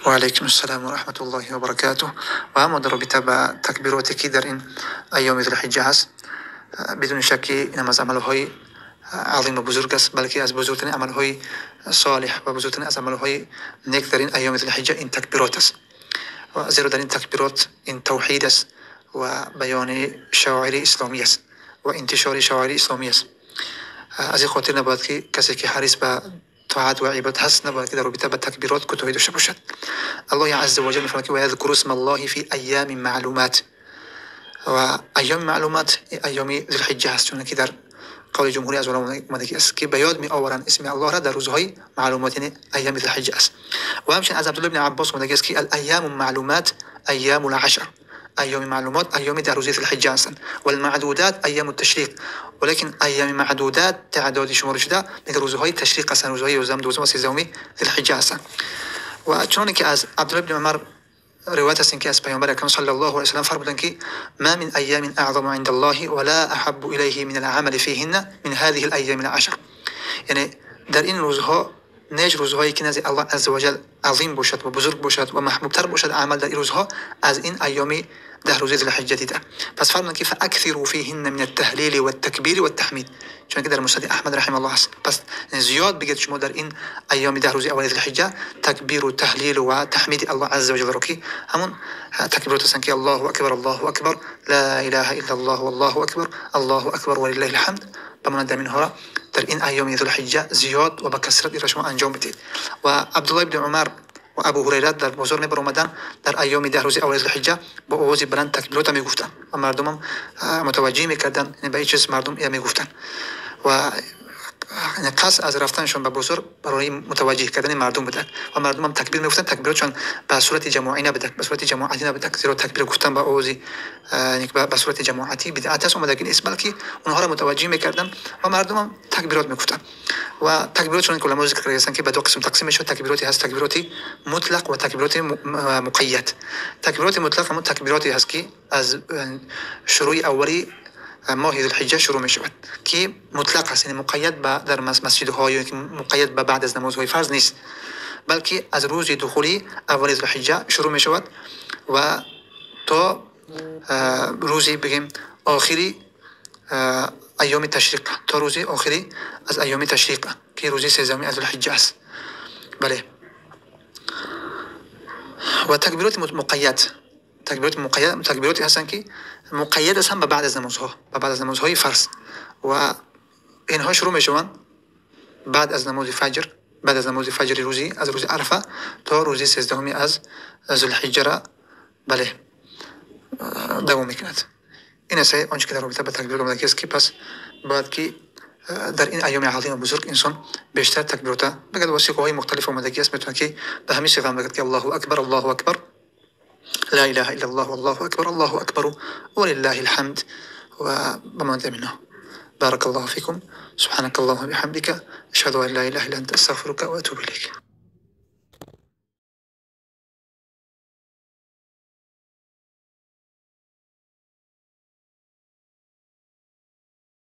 وعليكم السلام ورحمة الله وبركاته. و اما در رابطه با تکبیراتی که در این ایام ذی الحجه هست، بدون شک این از عملهای عظیم و بزرگ است، بلکه از بزرگترین عملهای صالح و بزرگترین از عملهای نیک در این ایام ذی الحجه این تکبیرات است. و زیرا در این تکبیرات این توحید است و بیان شعائر اسلامی است و انتشار شعائر اسلامی است. از این خاطر نباید که کسی که حریص به طاعت و عبادت هست نباید که در رابطه با تکبیرات کوتاهی داشته باشد. الله عز و جل میفرماید که و یذکر اسم الله فی ایام معلومات، و ایام معلومات ایام ذی الحجه است، چون که در قول جمهوری از علما اومده است که به یاد می آورند اسم الله را در روزهای معلومات، یعنی ایام ذی الحجه است. و همچنین از عبدالله بن عباس اومده است که الایام معلومات ایام العشر، ایام معلومات ایام در روز ذی الحجه هستند، و المعدودات ایام التشریق، ولكن ایام معدودات تعدادی شمرده شده در روزهای تشریق هستند، روزهای 11 12 و 13 ذی الحجه هستند. و چون که از عبدالله بن عمر روایت است که از پیامبر اکرم صلی الله علیه و سلم فرمودند که ما من ایام اعظم عند الله ولا احب الیه من العمل فیهن من هذه الایام العشر، یعنی در این روزها نیز روزهایی که نزد الله عز و جل عظیم باشد و بزرگ باشد و محبوبتر باشد عمل در این روزها از این ایام ده روز ذی الحجه دیده. پس فرمودند که فاکثروا فیهن من التهلیل والتکبیر والتحمید، چون که در مسند احمد رحمه الله است. پس زیاد بگید شما در این ایام ده روز اول ذی الحجه تکبیر و تهلیل و تحمید الله عز و جل را، که همون تکبیرات هستند که الله اکبر الله اکبر لا اله الا الله والله اکبر الله اکبر ولله الحمد. بمانند اینها را در این ایام ذی الحجه زیاد و با کثرت را شما انجام بدید. و عبدالله بن عمر و ابو هریره در بازار می برآمدند در ایام ده روز اول ذی الحجه با آواز بلند تکبیرات می گفتند و مردم متوجه می کردند، یعنی به این چیز مردم می گفتند و قصد از رفتنشون به بازار برای متوجه کردن مردم بودند و مردم هم تکبیر میگفتند. تکبیراتشون به صورت جماعی نبودند، به صورت جماعتی نبودند، زیرا تکبیر گفتن با آواز به صورت جماعتی بدعت است، اومده که نیست، بلکه اونها را متوجه میکردند و مردم هم تکبیرات میگفتند. و تکبیرات چون که علما ذکر کردن که به دو قسم تقسیم میشه، تکبیراتی هست تکبیرات مطلق و تکبیرات مقید. تکبیرات مطلق هم تکبیراتی هست که از شروع اولی ماه ذی الحجه شروع می شود، که مطلق است، یعنی مقید به در مسجد ها یا مقید به بعد از نمازهای فرض نیست، بلکه از روز دخولی اول ذی الحجه شروع می شود و تا روزی بگیم آخری ایام تشریق، تا روزی آخری از ایام تشریق که روزی 13 ذی الحجه است. بله. و تکبیرات مقید، تکبیراتی هستند که مقید هستند به بعد از نمازها، به بعد از نمازهای فرض، و اینها شروع میشوند بعد از نماز فجر، بعد از نماز فجر روزی از روز عرفه تا روزی 13 از ذی الحجه را بله دوام میکند. این است آنچه که در رابطه با تکبیر آمده است که پس باید که در این ایام عظیم و بزرگ انسان بیشتر تکبیرات بگید و سیغه‌های مختلف آمده است، میتونه که به همین صیغه بگید که الله اکبر لا اله الا الله والله اکبر الله اکبر ولله الحمد و بمانند منها. بارك الله فيكم، سبحانك اللهم وبحمدك، اشهد ان لا اله الا انت استغفرك واتوب اليك.